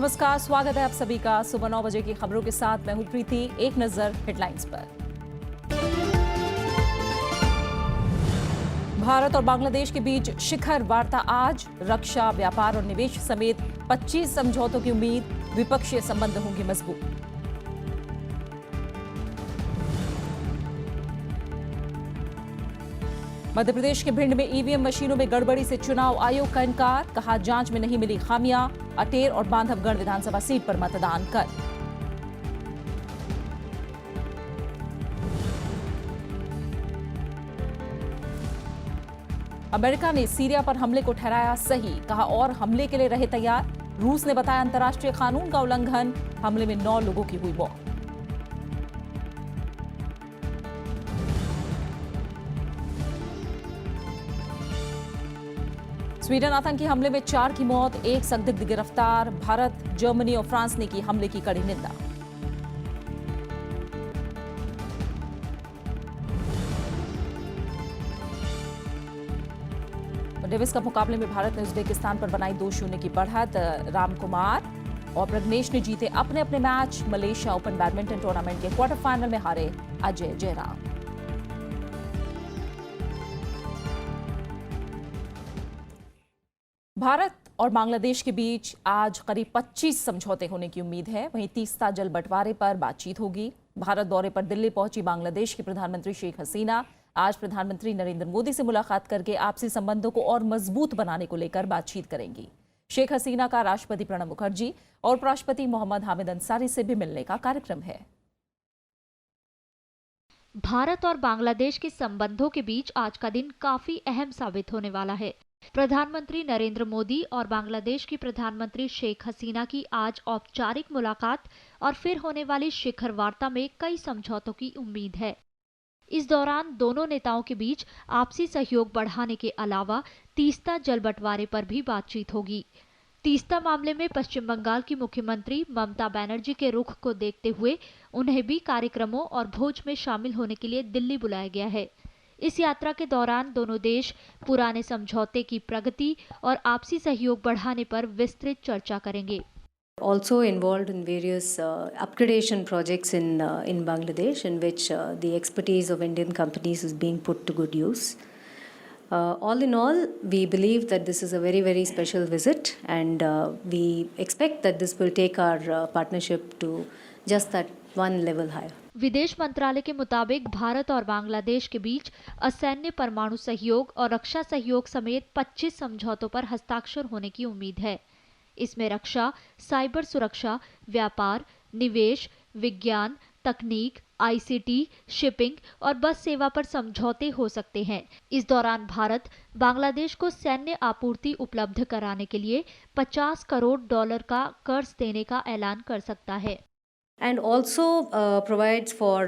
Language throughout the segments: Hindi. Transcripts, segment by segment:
नमस्कार, स्वागत है आप सभी का सुबह 9 बजे की खबरों के साथ। मैं हूं प्रीति। एक नजर हेडलाइंस पर। भारत और बांग्लादेश के बीच शिखर वार्ता आज। रक्षा, व्यापार और निवेश समेत 25 समझौतों की उम्मीद। द्विपक्षीय संबंध होंगे मजबूत। मध्य प्रदेश के भिंड में ईवीएम मशीनों में गड़बड़ी से चुनाव आयोग का इनकार। कहा, जांच में नहीं मिली खामियां। अटेर और बांधवगढ़ विधानसभा सीट पर मतदान कल। अमेरिका ने सीरिया पर हमले को ठहराया सही। कहा, और हमले के लिए रहे तैयार। रूस ने बताया अंतर्राष्ट्रीय कानून का उल्लंघन। हमले में 9 लोगों की हुई मौत। स्वीडन आतंकी हमले में 4 की मौत, 1 संदिग्ध गिरफ्तार। भारत, जर्मनी और फ्रांस ने की हमले की कड़ी निंदा। डेविस कप मुकाबले में भारत ने उज्बेकिस्तान पर बनाई 2-0 की बढ़त। रामकुमार और प्रज्ञेश ने जीते अपने अपने match. Malaysia open badminton tournament के क्वार्टर फाइनल में हारे अजय जयराम। भारत और बांग्लादेश के बीच आज करीब 25 समझौते होने की उम्मीद है। वहीं तीस्ता जल बंटवारे पर बातचीत होगी। भारत दौरे पर दिल्ली पहुंची बांग्लादेश की प्रधानमंत्री शेख हसीना आज प्रधानमंत्री नरेंद्र मोदी से मुलाकात करके आपसी संबंधों को और मजबूत बनाने को लेकर बातचीत करेंगी। शेख हसीना का राष्ट्रपति प्रणब मुखर्जी और उपराष्ट्रपति मोहम्मद हामिद अंसारी से भी मिलने का कार्यक्रम है। भारत और बांग्लादेश के संबंधों के बीच आज का दिन काफी अहम साबित होने वाला है। प्रधानमंत्री नरेंद्र मोदी और बांग्लादेश की प्रधानमंत्री शेख हसीना की आज औपचारिक मुलाकात और फिर होने वाली शिखर वार्ता में कई समझौतों की उम्मीद है। इस दौरान दोनों नेताओं के बीच आपसी सहयोग बढ़ाने के अलावा तीस्ता जल बंटवारे पर भी बातचीत होगी। तीस्ता मामले में पश्चिम बंगाल की मुख्यमंत्री ममता बनर्जी के रुख को देखते हुए उन्हें भी कार्यक्रमों और भोज में शामिल होने के लिए दिल्ली बुलाया गया है। इस यात्रा के दौरान दोनों देश पुराने समझौते की प्रगति और आपसी सहयोग बढ़ाने पर विस्तृत चर्चा करेंगे। Also involved in various upgradation projects in Bangladesh, in which the expertise of Indian companies is being put to good use. All in all, we believe that this is a very, very special visit, and we expect that this will take our partnership to just that one level higher. विदेश मंत्रालय के मुताबिक भारत और बांग्लादेश के बीच असैन्य परमाणु सहयोग और रक्षा सहयोग समेत 25 समझौतों पर हस्ताक्षर होने की उम्मीद है। इसमें रक्षा, साइबर सुरक्षा, व्यापार, निवेश, विज्ञान, तकनीक, आईसीटी, शिपिंग और बस सेवा पर समझौते हो सकते हैं। इस दौरान भारत बांग्लादेश को सैन्य आपूर्ति उपलब्ध कराने के लिए $50 करोड़ का कर्ज देने का ऐलान कर सकता है। And also provides for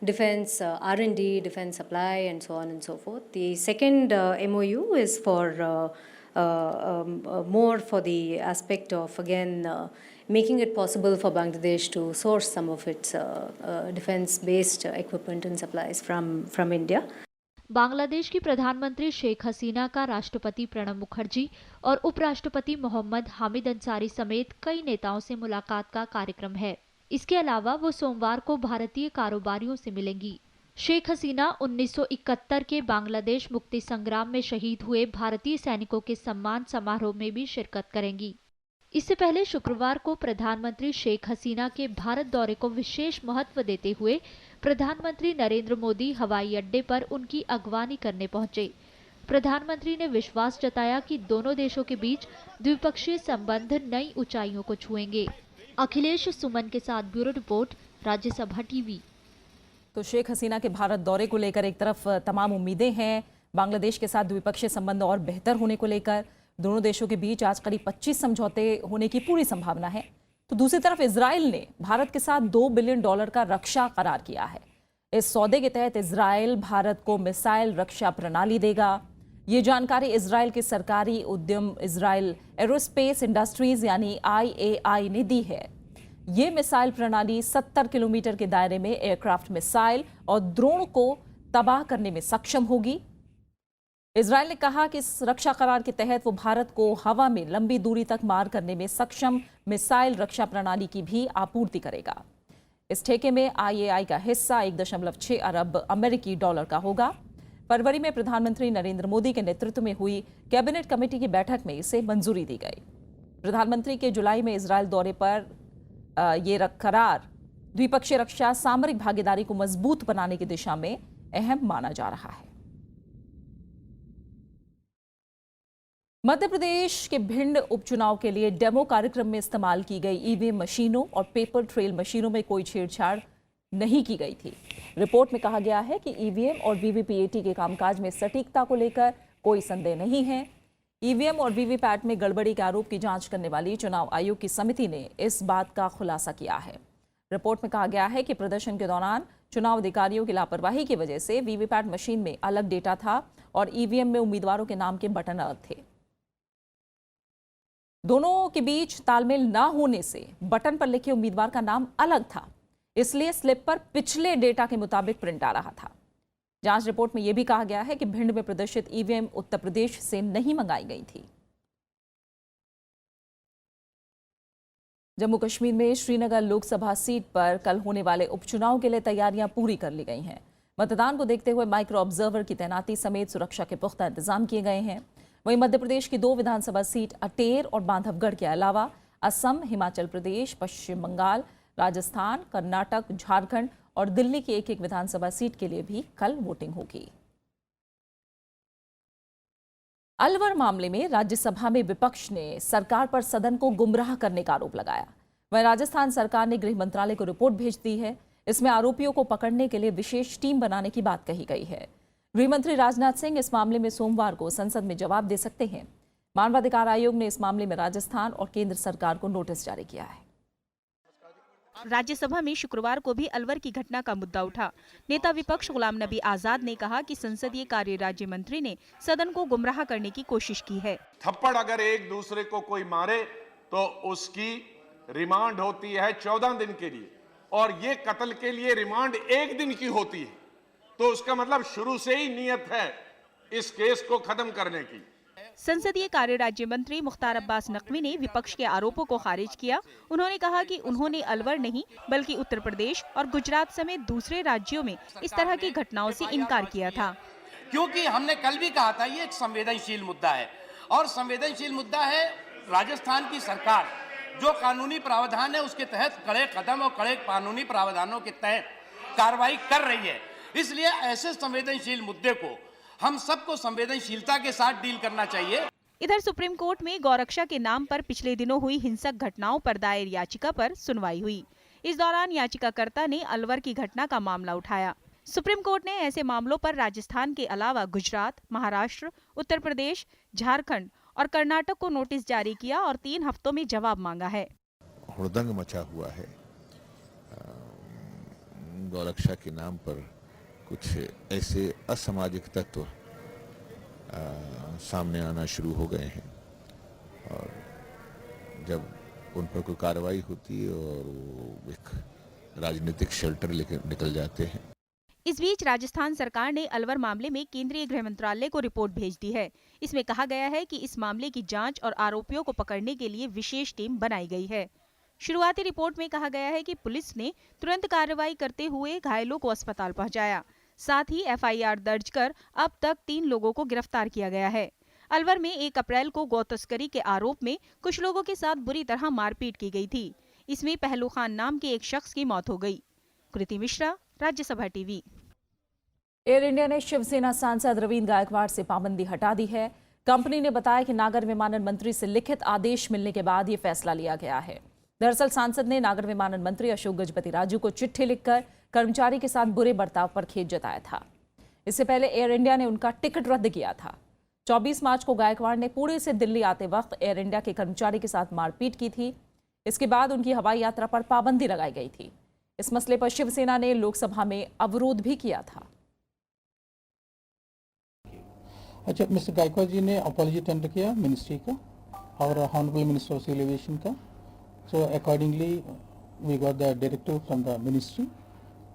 defense R&D, defense supply, and so on and so forth. The second MOU is for more for the aspect of, again, making it possible for Bangladesh to source some of its defense-based equipment and supplies from India. Bangladesh की प्रधानमंत्री शेख हसीना का राष्ट्रपति प्रणब मुखर्जी और उपराष्ट्रपति मोहम्मद हामिद अंसारी समेत कई नेताओं से मुलाकात का कार्यक्रम है। इसके अलावा वो सोमवार को भारतीय कारोबारियों से मिलेंगी। शेख हसीना 1971 के बांग्लादेश मुक्ति संग्राम में शहीद हुए भारतीय सैनिकों के सम्मान समारोह में भी शिरकत करेंगी। इससे पहले शुक्रवार को प्रधानमंत्री शेख हसीना के भारत दौरे को विशेष महत्व देते हुए प्रधानमंत्री नरेंद्र मोदी हवाई अड्डे पर उनकी अगवानी करने पहुंचे। प्रधानमंत्री ने विश्वास जताया कि दोनों देशों के बीच द्विपक्षीय संबंध नई ऊंचाइयों को छुएंगे। अखिलेश सुमन के साथ ब्यूरो रिपोर्ट, राज्यसभा टीवी। तो शेख हसीना के भारत दौरे को लेकर एक तरफ तमाम उम्मीदें हैं, बांग्लादेश के साथ द्विपक्षीय संबंध और बेहतर होने को लेकर दोनों देशों के बीच आज करीब 25 समझौते होने की पूरी संभावना है। तो दूसरी तरफ इजराइल ने भारत के साथ $2 बिलियन का रक्षा करार किया है। इस सौदे के तहत इजराइल भारत को मिसाइल रक्षा प्रणाली देगा। ये जानकारी इजराइल के सरकारी उद्यम इजराइल एरोस्पेस इंडस्ट्रीज यानी IAI ने दी है। ये मिसाइल प्रणाली 70 किलोमीटर के दायरे में एयरक्राफ्ट मिसाइल और ड्रोन को तबाह करने में सक्षम होगी। इजरायल ने कहा कि इस रक्षा करार के तहत वो भारत को हवा में लंबी दूरी तक मार करने में सक्षम मिसाइल रक्षा प्रणाली की भी आपूर्ति करेगा। इस ठेके में IAI का हिस्सा 1.6 अरब अमेरिकी डॉलर का होगा। फरवरी में प्रधानमंत्री नरेंद्र मोदी के नेतृत्व में हुई कैबिनेट कमेटी की बैठक में इसे मंजूरी दी गई। प्रधानमंत्री के जुलाई में इजरायल दौरे पर ये करार द्विपक्षीय रक्षा सामरिक भागीदारी को मजबूत बनाने की दिशा में अहम माना जा रहा है। मध्य प्रदेश के भिंड उपचुनाव के लिए डेमो कार्यक्रम में इस्तेमाल की गई EVM मशीनों और पेपर ट्रेल मशीनों में कोई छेड़छाड़ नहीं की गई थी। रिपोर्ट में कहा गया है कि EVM और VVPAT के कामकाज में सटीकता को लेकर कोई संदेह नहीं है। EVM और VVPAT में गड़बड़ी के आरोप की जांच करने वाली चुनाव आयोग की समिति ने इस बात का खुलासा किया है। रिपोर्ट में कहा गया है कि प्रदर्शन के दौरान चुनाव अधिकारियों की लापरवाही की वजह से VVPAT मशीन में अलग डेटा था और EVM में उम्मीदवारों के नाम के बटन अलग थे। दोनों के बीच तालमेल न होने से बटन पर लिखे उम्मीदवार का नाम अलग था, इसलिए स्लिप पर पिछले डेटा के मुताबिक प्रिंट आ रहा था। जांच रिपोर्ट में यह भी कहा गया है कि भिंड में प्रदर्शित EVM उत्तर प्रदेश से नहीं मंगाई गई थी। जम्मू कश्मीर में श्रीनगर लोकसभा सीट पर कल होने वाले उपचुनाव के लिए तैयारियां पूरी कर ली गई हैं। मतदान को देखते हुए माइक्रो ऑब्जर्वर की तैनाती समेत सुरक्षा के पुख्ता इंतजाम किए गए हैं। वहीं मध्य प्रदेश की 2 विधानसभा सीट अटेर और बांधवगढ़ के अलावा असम, हिमाचल प्रदेश, पश्चिम बंगाल, राजस्थान, कर्नाटक, झारखंड और दिल्ली की एक विधानसभा सीट के लिए भी कल वोटिंग होगी। अलवर मामले में राज्यसभा में विपक्ष ने सरकार पर सदन को गुमराह करने का आरोप लगाया। वहीं राजस्थान सरकार ने गृह मंत्रालय को रिपोर्ट भेज दी है। इसमें आरोपियों को पकड़ने के लिए विशेष टीम बनाने की बात कही गई है। गृह मंत्री राजनाथ सिंह इस मामले में सोमवार को संसद में जवाब दे सकते हैं। मानवाधिकार आयोग ने इस मामले में राजस्थान और केंद्र सरकार को नोटिस जारी किया है। राज्यसभा में शुक्रवार को भी अलवर की घटना का मुद्दा उठा। नेता विपक्ष गुलाम नबी आजाद ने कहा कि संसदीय कार्य राज्य मंत्री ने सदन को गुमराह करने की कोशिश की है। थप्पड़ अगर एक दूसरे को कोई मारे तो उसकी रिमांड होती है 14 दिन के लिए, और ये कत्ल के लिए रिमांड 1 दिन की होती है। तो उसका मतलब शुरू से ही नियत है इस केस को खत्म करने की। संसदीय कार्य राज्य मंत्री मुख्तार अब्बास नकवी ने विपक्ष के आरोपों को खारिज किया। उन्होंने कहा कि उन्होंने अलवर नहीं बल्कि उत्तर प्रदेश और गुजरात समेत दूसरे राज्यों में इस तरह की घटनाओं से इनकार किया था, क्योंकि हमने कल भी कहा था ये एक संवेदनशील मुद्दा है, और संवेदनशील मुद्दा है। राजस्थान की सरकार जो कानूनी प्रावधान है उसके तहत कड़े कदम और कड़े कानूनी प्रावधानों के तहत कार्रवाई कर रही है। इसलिए ऐसे संवेदनशील मुद्दे को हम सबको संवेदनशीलता के साथ डील करना चाहिए। इधर सुप्रीम कोर्ट में गौरक्षा के नाम पर पिछले दिनों हुई हिंसक घटनाओं पर दायर याचिका पर सुनवाई हुई। इस दौरान याचिकाकर्ता ने अलवर की घटना का मामला उठाया। सुप्रीम कोर्ट ने ऐसे मामलों पर राजस्थान के अलावा गुजरात, महाराष्ट्र, उत्तर प्रदेश, झारखंड और कर्नाटक को नोटिस जारी किया और 3 हफ्तों में जवाब मांगा है। हुड़दंग मचा हुआ है। गौरक्षा के नाम पर कुछ ऐसे असामाजिक तत्व सामने आना शुरू हो गए हैं, और जब उन पर कोई कार्रवाई होती है और वो एक राजनीतिक शेल्टर लेकर निकल जाते हैं। इस बीच राजस्थान सरकार ने अलवर मामले में केंद्रीय गृह मंत्रालय को रिपोर्ट भेज दी है। इसमें कहा गया है कि इस मामले की जांच और आरोपियों को पकड़ने के लिए विशेष टीम बनाई गई है। शुरुआती रिपोर्ट में कहा गया है कि पुलिस ने तुरंत कार्रवाई करते हुए घायलों को अस्पताल पहुंचाया। साथ ही FIR दर्ज कर अब तक 3 लोगों को गिरफ्तार किया गया है। अलवर में 1 अप्रैल को गौ तस्करी के आरोप में कुछ लोगों के साथ बुरी तरह मारपीट की गई थी। इसमें पहलू खान नाम के एक शख्स की मौत हो गई। Kriti Mishra, Rajya Sabha TV. Air India ने शिवसेना सांसद रवींद्र गायकवाड़ से पाबंदी हटा दी है। कंपनी ने बताया कि नागर विमानन मंत्री से लिखित आदेश मिलने के बाद ये फैसला लिया गया है। दरअसल सांसद ने नागर विमानन मंत्री अशोक गजपति राजू को चिट्ठी लिखकर कर्मचारी के साथ बुरे बर्ताव पर खेद जताया था। इससे पहले एयर इंडिया ने उनका टिकट रद्द किया था। 24 मार्च को गायकवाड़ ने पुणे से दिल्ली आते वक्त एयर इंडिया के कर्मचारी के साथ मारपीट की थी। इसके बाद उनकी हवाई यात्रा पर पाबंदी लगाई गई थी। इस मसले पर शिवसेना ने लोकसभा में अवरोध भी किया था। अच्छा, मिस्टर गायकवाड़ जी ने अपॉलजी टेंडर किया मिनिस्ट्री का और honourable minister of civil aviation का। So accordingly we got the directive from the ministry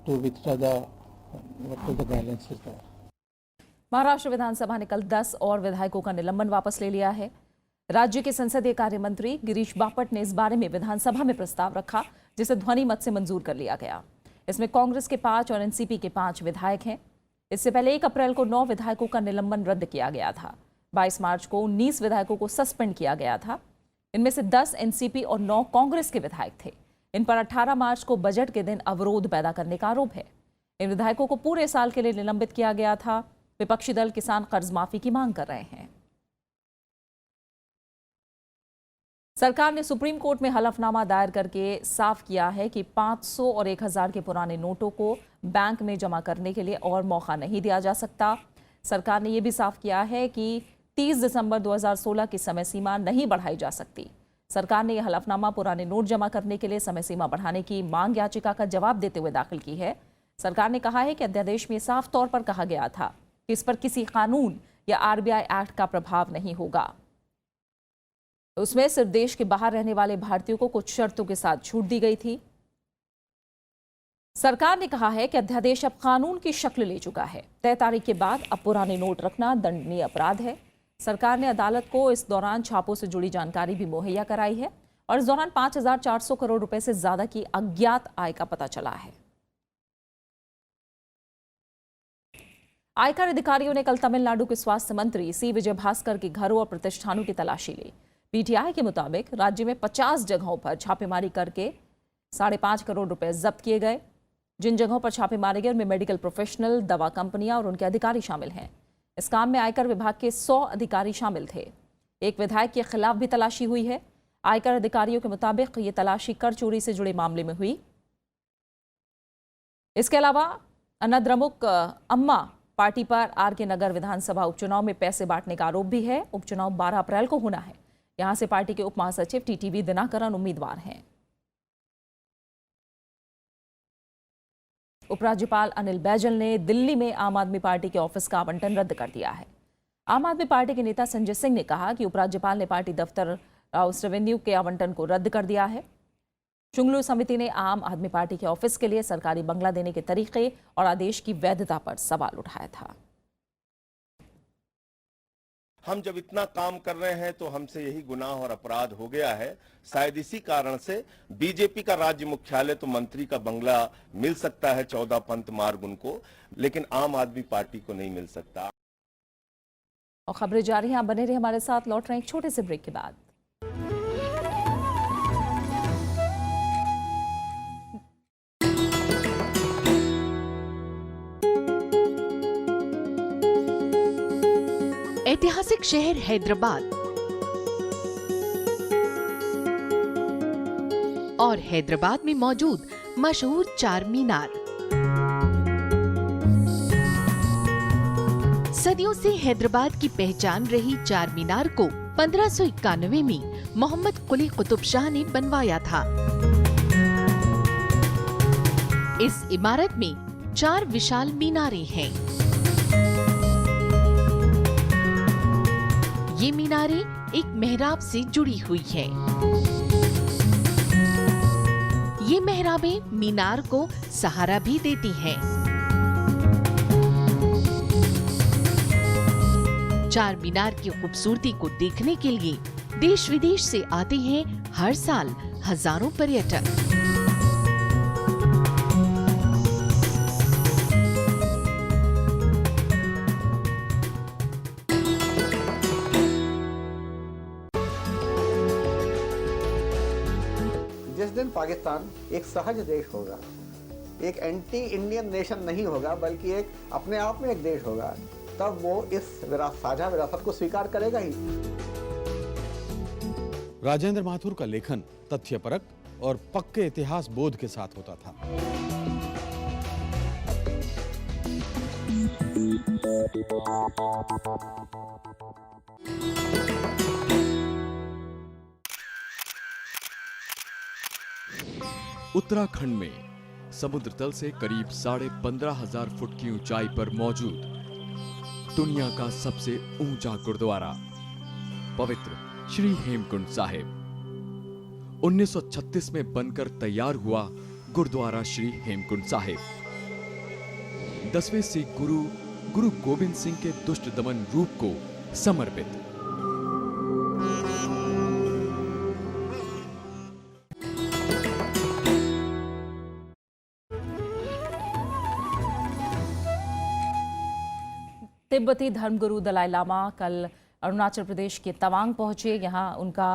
to withdraw the what the guidelines is there. Maharashtra Vidhan Sabha ने कल 10 और विधायकों का निलंबन वापस ले लिया है। राज्य के संसदीय कार्य मंत्री गिरीश बापट ने इस बारे में विधानसभा में प्रस्ताव रखा, जिसे ध्वनि मत से मंजूर कर लिया गया। इसमें कांग्रेस के 5 और एनसीपी के 5 विधायक हैं। इससे पहले 1 अप्रैल को 9 विधायकों का निलंबन रद्द किया गया था। 22 मार्च को 19 विधायकों को सस्पेंड किया गया था। इनमें से 10 एनसीपी और 9 कांग्रेस के विधायक थे। इन पर 18 मार्च को बजट के दिन अवरोध पैदा करने का आरोप है। इन विधायकों को पूरे साल के लिए निलंबित किया गया था। विपक्षी दल किसान कर्ज माफी की मांग कर रहे हैं। सरकार ने सुप्रीम कोर्ट में हलफनामा दायर करके साफ किया है कि 500 और 1000 के पुराने नोटों को बैंक में जमा करने के लिए और मौका नहीं दिया जा सकता। सरकार ने यह भी साफ किया है कि 30 दिसंबर 2016 की समय सीमा नहीं बढ़ाई जा सकती। सरकार ने यह हलफनामा पुराने नोट जमा करने के लिए समय सीमा बढ़ाने की मांग याचिका का जवाब देते हुए दाखिल की है। सरकार ने कहा है कि अध्यादेश में साफ तौर पर कहा गया था कि इस पर किसी कानून या आरबीआई एक्ट का प्रभाव नहीं होगा। उसमें सिर्फ देश के बाहर रहने वाले भारतीयों को कुछ शर्तों के साथ छूट दी गई थी। सरकार ने कहा है कि अध्यादेश अब कानून की शक्ल ले चुका है। तय तारीख के बाद अब पुराने नोट रखना दंडनीय अपराध है। सरकार ने अदालत को इस दौरान छापों से जुड़ी जानकारी भी मुहैया कराई है और इस दौरान 5400 करोड़ रुपए से ज्यादा की अज्ञात आय का पता चला है। आयकर अधिकारियों ने कल तमिलनाडु के स्वास्थ्य मंत्री सी विजयभास्कर के घरों और प्रतिष्ठानों की तलाशी ली। पीटीआई के मुताबिक राज्य में 50 जगहों पर छापेमारी करके 5.5 करोड़ रुपए जब्त किए गए। जिन जगहों पर छापे मारे गए उनमें मेडिकल प्रोफेशनल, दवा कंपनियां और उनके अधिकारी शामिल हैं। इस काम में आयकर विभाग के 100 अधिकारी शामिल थे। एक विधायक के खिलाफ भी तलाशी हुई है। आयकर अधिकारियों के मुताबिक ये तलाशी कर चोरी से जुड़े मामले में हुई। इसके अलावा अनाद्रमुक अम्मा पार्टी पर आरके नगर विधानसभा उपचुनाव में पैसे बांटने का आरोप भी है। उपचुनाव 12 अप्रैल को होना है। यहां से पार्टी के उप महासचिव टीटीवी दिनाकरन उम्मीदवार हैं। उपराज्यपाल अनिल बैजल ने दिल्ली में आम आदमी पार्टी के ऑफिस का आवंटन रद्द कर दिया है। आम आदमी पार्टी के नेता संजय सिंह ने कहा कि उपराज्यपाल ने पार्टी दफ्तर हाउस रेवेन्यू के आवंटन को रद्द कर दिया है। शुंगलू समिति ने आम आदमी पार्टी के ऑफिस के लिए सरकारी बंगला देने के तरीके और आदेश की वैधता पर सवाल उठाया था। हम जब इतना काम कर रहे हैं तो हमसे यही गुनाह और अपराध हो गया है। शायद इसी कारण से बीजेपी का राज्य मुख्यालय तो मंत्री का बंगला मिल सकता है 14 पंथ मार्ग उनको, लेकिन आम आदमी पार्टी को नहीं मिल सकता। और खबरें जारी हैं, आप बने रहे हमारे साथ। लौट रहे हैं एक छोटे से ब्रेक के बाद। ऐतिहासिक शहर हैदराबाद और हैदराबाद में मौजूद मशहूर चार मीनार। सदियों से हैदराबाद की पहचान रही चार मीनार को 1591 में मोहम्मद कुली कुतुब शाह ने बनवाया था। इस इमारत में 4 विशाल मीनारें हैं। ये मीनारें एक मेहराब से जुड़ी हुई हैं। ये मेहराबें मीनार को सहारा भी देती हैं। चार मीनार की खूबसूरती को देखने के लिए देश विदेश से आते हैं हर साल हजारों पर्यटक। जिस दिन पाकिस्तान एक सहज देश होगा, एक एंटी इंडियन नेशन नहीं होगा, बल्कि एक अपने आप में एक देश होगा, तब वो इस साझा विरासत को स्वीकार करेगा ही। राजेंद्र माथुर का लेखन तथ्यपरक और पक्के इतिहास बोध के साथ होता था। उत्तराखंड में समुद्र तल से करीब 15,500 फुट की ऊंचाई पर मौजूद दुनिया का सबसे ऊंचा गुरुद्वारा पवित्र श्री हेमकुंड साहिब 1936 में बनकर तैयार हुआ गुरुद्वारा श्री हेमकुंड साहिब 10वें सिख गुरु गुरु गोविंद सिंह के दुष्ट दमन रूप को समर्पित। तिब्बती धर्मगुरु दलाई लामा कल अरुणाचल प्रदेश के तवांग पहुंचे। यहां उनका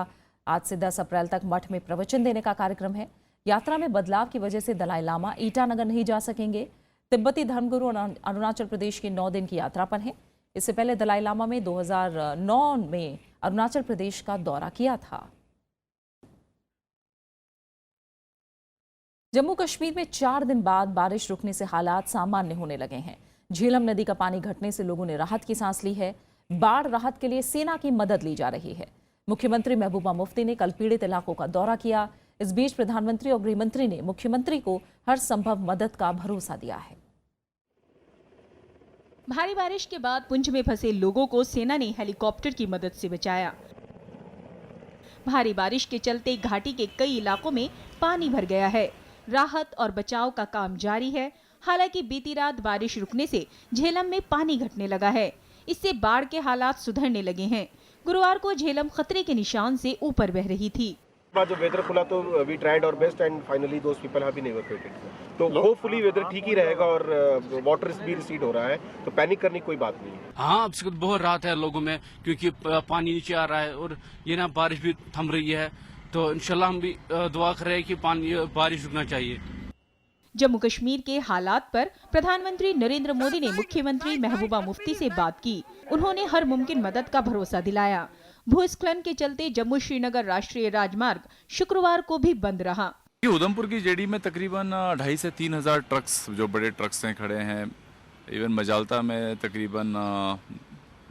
आज से 10 अप्रैल तक मठ में प्रवचन देने का कार्यक्रम है। यात्रा में बदलाव की वजह से दलाई लामा ईटानगर नहीं जा सकेंगे। तिब्बती धर्मगुरु अरुणाचल प्रदेश की 9 दिन की यात्रा पर हैं। इससे पहले दलाई लामा में 2009 में अरुणाचल प्रदेश का दौरा किया था। जम्मू कश्मीर में 4 दिन बाद बारिश रुकने से हालात सामान्य होने लगे हैं। झेलम नदी का पानी घटने से लोगों ने राहत की सांस ली है। बाढ़ राहत के लिए सेना की मदद ली जा रही है। मुख्यमंत्री महबूबा मुफ्ती ने कल पीड़ित इलाकों का दौरा किया। इस बीच प्रधानमंत्री और गृहमंत्री ने मुख्यमंत्री को हर संभव मदद का भरोसा दिया है। भारी बारिश के बाद पुंछ में फंसे लोगों को सेना ने हेलीकॉप्टर की मदद से बचाया। भारी बारिश के चलते घाटी के कई इलाकों में पानी भर गया है। राहत और बचाव का काम जारी है। हालांकि बीती रात बारिश रुकने से झेलम में पानी घटने लगा है। इससे बाढ़ के हालात सुधरने लगे हैं। गुरुवार को झेलम खतरे के निशान से ऊपर बह रही थी। जो वेदर खुला तो we tried our best and finally those people have been evacuated. तो होपफुली वेदर ठीक ही रहेगा और वाटर भी रिसीड हो रहा है, तो पैनिक करने की कोई बात नहीं है। हाँ, अब बहुत राहत है लोगों में, क्योंकि पानी नीचे आ रहा है और ये ना बारिश भी थम रही है। तो इंशाल्लाह हम भी दुआ कर रहे हैं कि बारिश रुकना चाहिए। जम्मू कश्मीर के हालात पर प्रधानमंत्री नरेंद्र मोदी ने मुख्यमंत्री महबूबा मुफ्ती से बात की। उन्होंने हर मुमकिन मदद का भरोसा दिलाया। भूस्खलन के चलते जम्मू श्रीनगर राष्ट्रीय राजमार्ग शुक्रवार को भी बंद रहा। उधमपुर की जेडी में तकरीबन 2,500 से 3,000 ट्रक्स, जो बड़े ट्रक्स हैं, खड़े हैं। इवन मजालता में तकरीबन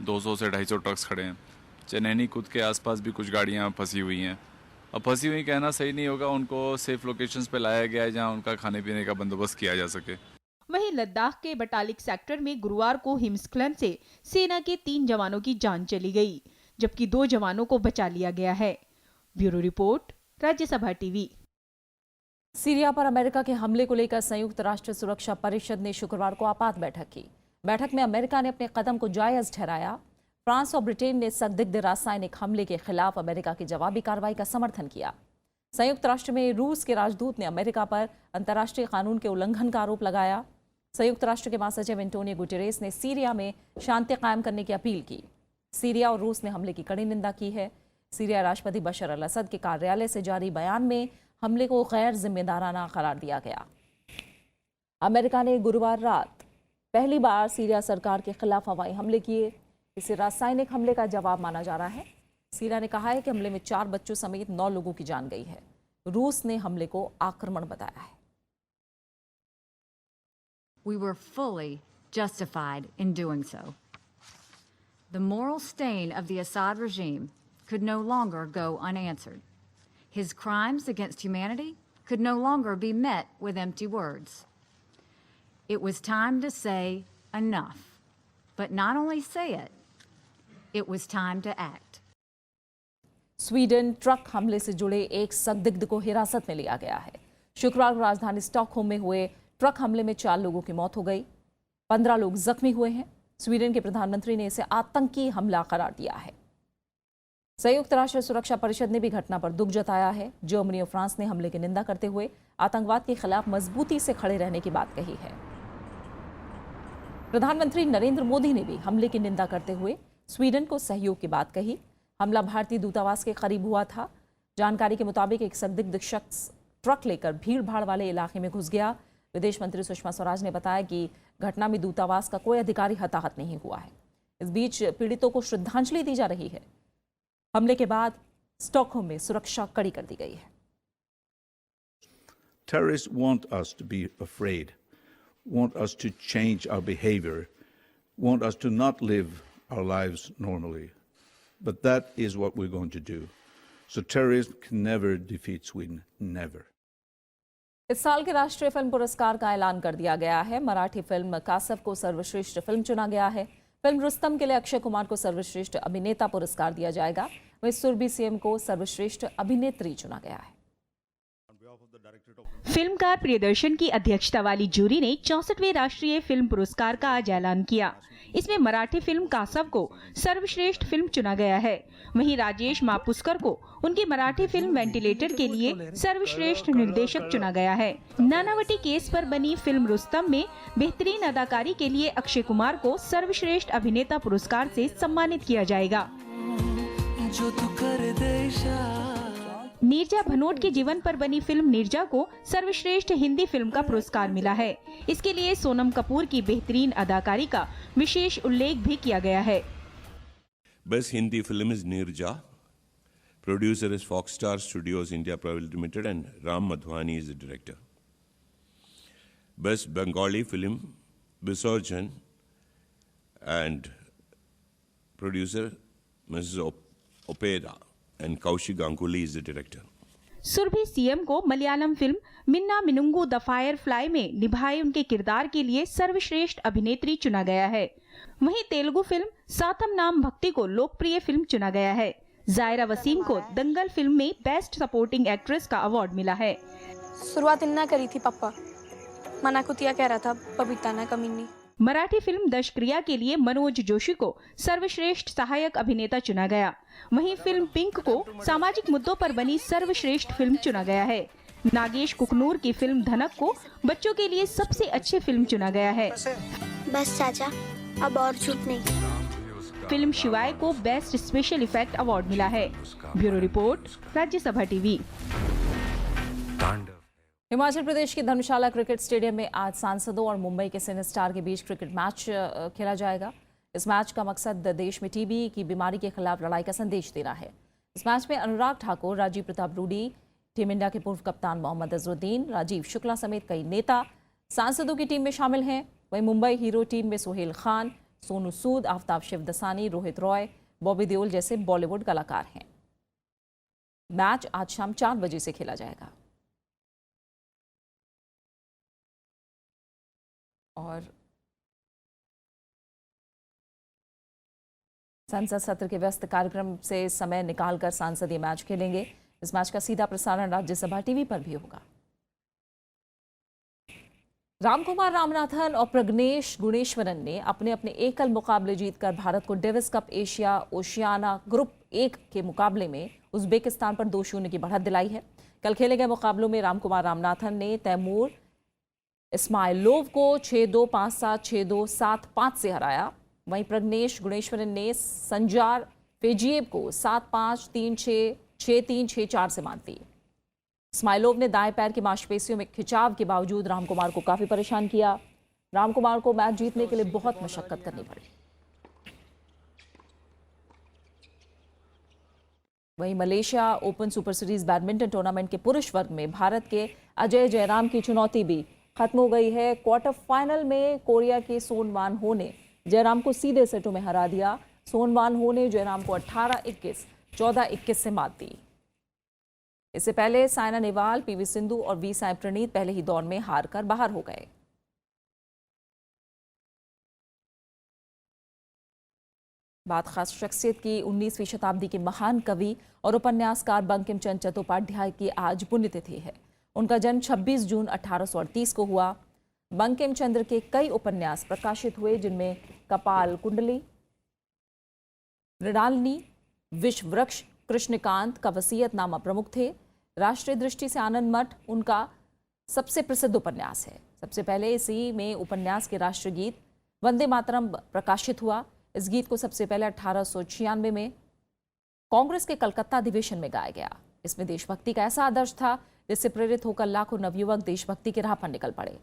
200 से 250 ट्रक्स खड़े हैं। चनैनी खुद के आसपास भी कुछ गाड़ियां फंसी हुई हैं। अब फंसी हुई कहना सही नहीं होगा, उनको सेफ लोकेशंस पे लाया गया है जहां उनका खाने पीने का बंदोबस्त किया जा सके। वहीं लद्दाख के बटालिक सेक्टर में गुरुवार को हिमस्खलन से सेना के 3 जवानों की जान चली गई, जबकि 2 जवानों को बचा लिया गया है। Bureau report, Rajya Sabha TV. Syria पर अमेरिका के हमले को लेकर संयुक्त राष्ट्र सुरक्षा परिषद ने शुक्रवार को आपात बैठक की। बैठक में अमेरिका ने अपने कदम को जायज ठहराया। फ्रांस और ब्रिटेन ने संदिग्ध रासायनिक हमले के खिलाफ अमेरिका की जवाबी कार्रवाई का समर्थन किया। संयुक्त राष्ट्र में रूस के राजदूत ने अमेरिका पर अंतर्राष्ट्रीय कानून के उल्लंघन का आरोप लगाया। संयुक्त राष्ट्र के महासचिव एंटोनियो गुटेरेस ने सीरिया में शांति कायम करने की अपील की। सीरिया और रूस ने हमले की कड़ी निंदा की है। सीरिया राष्ट्रपति बशर अल असद के कार्यालय से जारी बयान में हमले को गैर जिम्मेदाराना करार दिया गया। अमेरिका ने गुरुवार रात पहली बार सीरिया सरकार के खिलाफ हवाई हमले किए। इसे रासायनिक हमले का जवाब माना जा रहा है। सीरिया ने कहा है कि हमले में 4 बच्चों समेत 9 लोगों की जान गई है। रूस ने हमले को आक्रमण बताया है। We were fully justified in doing so. The moral stain of the Assad regime could no longer go unanswered. His crimes against humanity could no longer be met with empty words. It was time to say enough, but not only say it, it was time to act. Sweden truck हमले से जुड़े एक संदिग्ध को हिरासत में लिया गया है। शुक्रवार को राजधानी स्टॉकहोम में हुए ट्रक हमले में 4 लोगों की मौत हो गई, 15 लोग जख्मी हुए हैं। स्वीडन के प्रधानमंत्री ने इसे आतंकी हमला करार दिया है। संयुक्त राष्ट्र सुरक्षा परिषद ने भी घटना पर दुख जताया है। जर्मनी और फ्रांस ने हमले की निंदा करते हुए आतंकवाद के खिलाफ मजबूती से खड़े रहने की बात कही है। प्रधानमंत्री नरेंद्र मोदी ने भी हमले की निंदा करते हुए स्वीडन को सहयोग की बात कही। हमला भारतीय दूतावास के करीब हुआ था। जानकारी के मुताबिक एक संदिग्ध शख्स ट्रक लेकर भीड़ भाड़ वाले इलाके में घुस गया। विदेश मंत्री सुषमा स्वराज ने बताया कि घटना में दूतावास का कोई अधिकारी हताहत नहीं हुआ है। इस बीच पीड़ितों को श्रद्धांजलि दी जा रही है। हमले के बाद स्टॉकहोम में सुरक्षा कड़ी कर दी गई है। Terrorists want us to be afraid, want us to change our behavior, want us to not live our lives normally. But that is what we're going to do. So terrorism can never defeat Sweden, never. इस साल के राष्ट्रीय फिल्म पुरस्कार का ऐलान कर दिया गया है। मराठी फिल्म कासव को सर्वश्रेष्ठ फिल्म चुना गया है। फिल्म रुस्तम के लिए अक्षय कुमार को सर्वश्रेष्ठ अभिनेता पुरस्कार दिया जाएगा। वहीं सुरभि सीएम को सर्वश्रेष्ठ अभिनेत्री चुना गया है। फिल्मकार प्रियदर्शन की अध्यक्षता वाली जूरी ने 64वें राष्ट्रीय फिल्म पुरस्कार का आज ऐलान किया। इसमें मराठी फिल्म कासव को सर्वश्रेष्ठ फिल्म चुना गया है। वहीं राजेश मापुस्कर को उनकी मराठी फिल्म वेंटिलेटर के लिए सर्वश्रेष्ठ निर्देशक चुना गया है। नानावटी केस पर बनी फिल्म रुस्तम में बेहतरीन अदाकारी के लिए अक्षय कुमार को सर्वश्रेष्ठ अभिनेता पुरस्कार से सम्मानित किया जाएगा। नीरजा भनोट के जीवन पर बनी फिल्म नीरजा को सर्वश्रेष्ठ हिंदी फिल्म का पुरस्कार मिला है। इसके लिए सोनम कपूर की बेहतरीन अदाकारी का विशेष उल्लेख भी किया गया है। Best Hindi film is Neerja, producer is Fox Star Studios India Private Limited and Ram Madhvani is the director. Best Bengali film Visarjan and producer Mrs Opera and Kaushik Ganguly is the director. Surabhi CM को Malayalam film Minnaminungu the firefly में निभाए उनके किरदार के लिए सर्वश्रेष्ठ अभिनेत्री चुना गया है। वहीं तेलुगु फिल्म सातम नाम भक्ति को लोकप्रिय फिल्म चुना गया है। जायरा वसीम को दंगल फिल्म में बेस्ट सपोर्टिंग एक्ट्रेस का अवार्ड मिला है। शुरुआत इन्ना करी थी पापा, मना कुतिया कह रहा था बबीता ना कमीनी। मराठी फिल्म दशक्रिया के लिए मनोज जोशी को सर्वश्रेष्ठ सहायक अभिनेता चुना गया। वहीं फिल्म पिंक को सामाजिक मुद्दों पर बनी सर्वश्रेष्ठ फिल्म चुना गया है। नागेश कुकनूर की फिल्म धनक को बच्चों के लिए सबसे अच्छी फिल्म चुना गया है। बस चाचा, अब और झूठ नहीं। फिल्म शिवाय को बेस्ट स्पेशल इफेक्ट अवार्ड मिला है। Bureau report, Rajya Sabha TV. Himachal Pradesh के धर्मशाला क्रिकेट स्टेडियम में आज सांसदों और मुंबई के सिने स्टार के बीच क्रिकेट मैच खेला जाएगा। इस मैच का मकसद देश में टीबी की बीमारी के खिलाफ लड़ाई का संदेश देना है। इस मैच में अनुराग ठाकुर, राजीव प्रताप रूडी, टीम इंडिया के पूर्व कप्तान मोहम्मद अजरुद्दीन, राजीव शुक्ला समेत कई नेता सांसदों की टीम में शामिल हैं। वहीं मुंबई हीरो टीम में सोहेल खान, सोनू सूद, आफ्ताब शिवदसानी, रोहित रॉय, बॉबी देओल जैसे बॉलीवुड कलाकार हैं। मैच आज शाम 4 बजे से खेला जाएगा। और संसद सत्र के व्यस्त कार्यक्रम से समय निकालकर सांसद ये मैच खेलेंगे। इस मैच का सीधा प्रसारण राज्यसभा टीवी पर भी होगा। रामकुमार रामनाथन और प्रज्ञेश गुणेश्वरन ने अपने अपने एकल मुकाबले जीतकर भारत को Davis cup Asia Oceania group 1 के मुकाबले में उज्बेकिस्तान पर 2-0 की बढ़त दिलाई है। कल खेले गए मुकाबलों में रामकुमार रामनाथन ने तैमूर इस्माइलोव को 6-2, 5-7, 6-2, 7-5 से हराया। वहीं प्रज्ञेश गुणेश्वरन ने संजार फेजिएव को 7-5, 3-6, 6-3, 6-4 से मात दी। इस्माइलोव ने दाएं पैर की मांसपेशियों में खिंचाव के बावजूद रामकुमार को काफी परेशान किया। रामकुमार को मैच जीतने के लिए बहुत मशक्कत करनी पड़ी। वहीं Malaysia open super series badminton tournament के पुरुष वर्ग में भारत के अजय जयराम की चुनौती भी खत्म हो गई है। क्वार्टर फाइनल में कोरिया के सोन वान हो ने जयराम को सीधे सेटों में हरा दिया। सोन वान हो ने जयराम को 18-21, 14-21 से मात दी। इससे पहले साइना नेहवाल, पीवी सिंधु और वी साई प्रणीत पहले ही दौर में हार कर बाहर हो गए। बात खास शख्सियत की 19वीं शताब्दी के महान कवि और उपन्यासकार बंकिम चंद्र चट्टोपाध्याय की आज पुण्यतिथि है। उनका जन्म 26 जून 1838 को हुआ। बंकिम चंद्र के कई उपन्यास प्रकाशित हुए, जिनमें कपाल कुंडली, मृणालिनी, विष वृक्ष, कृष्णकांत का वसीयतनामा प्रमुख थे। राष्ट्रीय दृष्टि से आनंद मठ उनका सबसे प्रसिद्ध उपन्यास है। सबसे पहले इसी में उपन्यास के राष्ट्रगीत वंदे मातरम प्रकाशित हुआ। इस गीत को सबसे पहले 1896 में कांग्रेस के कलकत्ता अधिवेशन में गाया गया। इसमें देशभक्ति का ऐसा आदर्श था जिससे प्रेरित होकर लाखों नवयुवक देशभक्ति के राह पर निकल पड़े।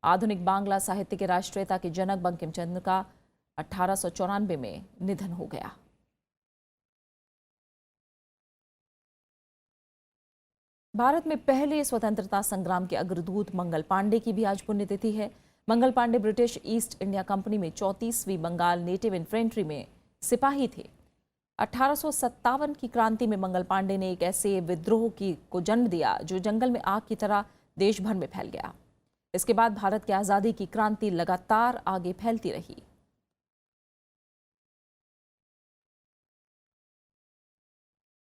आधुनिक बांग्ला साहित्य के राष्ट्रीयता के जनक बंकिम चंद्र का 1894 में निधन हो गया। भारत में पहले स्वतंत्रता संग्राम के अग्रदूत मंगल पांडे की भी आज पुण्यतिथि है। Mangal Pandey British East India Company में 34वीं बंगाल नेटिव इन्फेंट्री में सिपाही थे। 1857 की क्रांति में मंगल पांडे ने एक ऐसे विद्रोह को जन्म दिया जो जंगल में आग की तरह देश भर में फैल गया। इसके बाद भारत की आजादी की क्रांति लगातार आगे फैलती रही।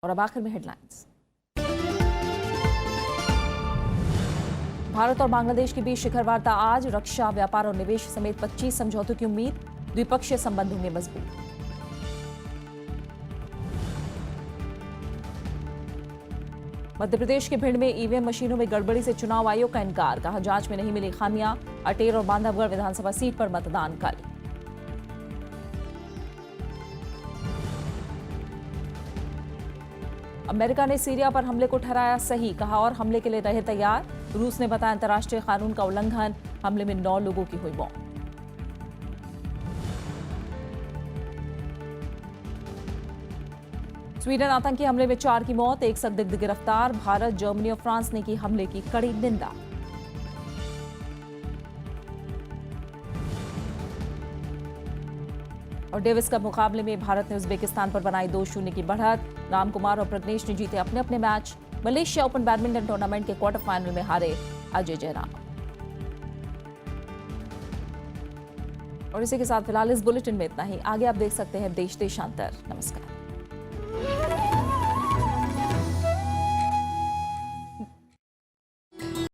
और अब आखिर में हेडलाइंस। भारत और बांग्लादेश के बीच शिखर वार्ता आज, रक्षा, व्यापार और निवेश समेत 25 समझौतों की उम्मीद, द्विपक्षीय संबंध होंगे मजबूत। मध्य प्रदेश के भिंड में ईवीएम मशीनों में गड़बड़ी से चुनाव आयोग का इनकार, कहा जांच में नहीं मिली खामियां। अटेर और बांधवगढ़ विधानसभा सीट पर मतदान कल। अमेरिका ने सीरिया पर हमले को ठहराया सही, कहा और हमले के लिए रहे तैयार। रूस ने बताया अंतर्राष्ट्रीय कानून का उल्लंघन, हमले में 9 लोगों की हुई मौत। स्वीडन आतंकी हमले में 4 की मौत, 1 संदिग्ध गिरफ्तार। भारत, जर्मनी और फ्रांस ने की हमले की कड़ी निंदा। और डेविस कप मुकाबले में भारत ने उज्बेकिस्तान पर बनाई 2-0 की बढ़त। रामकुमार और प्रज्ञेश ने जीते अपने अपने match. Malaysia open badminton tournament के क्वार्टर फाइनल में हारे अजय जयराम। और इसी के साथ फिलहाल इस बुलेटिन में इतना ही। आगे आप देश देशांतर। नमस्कार।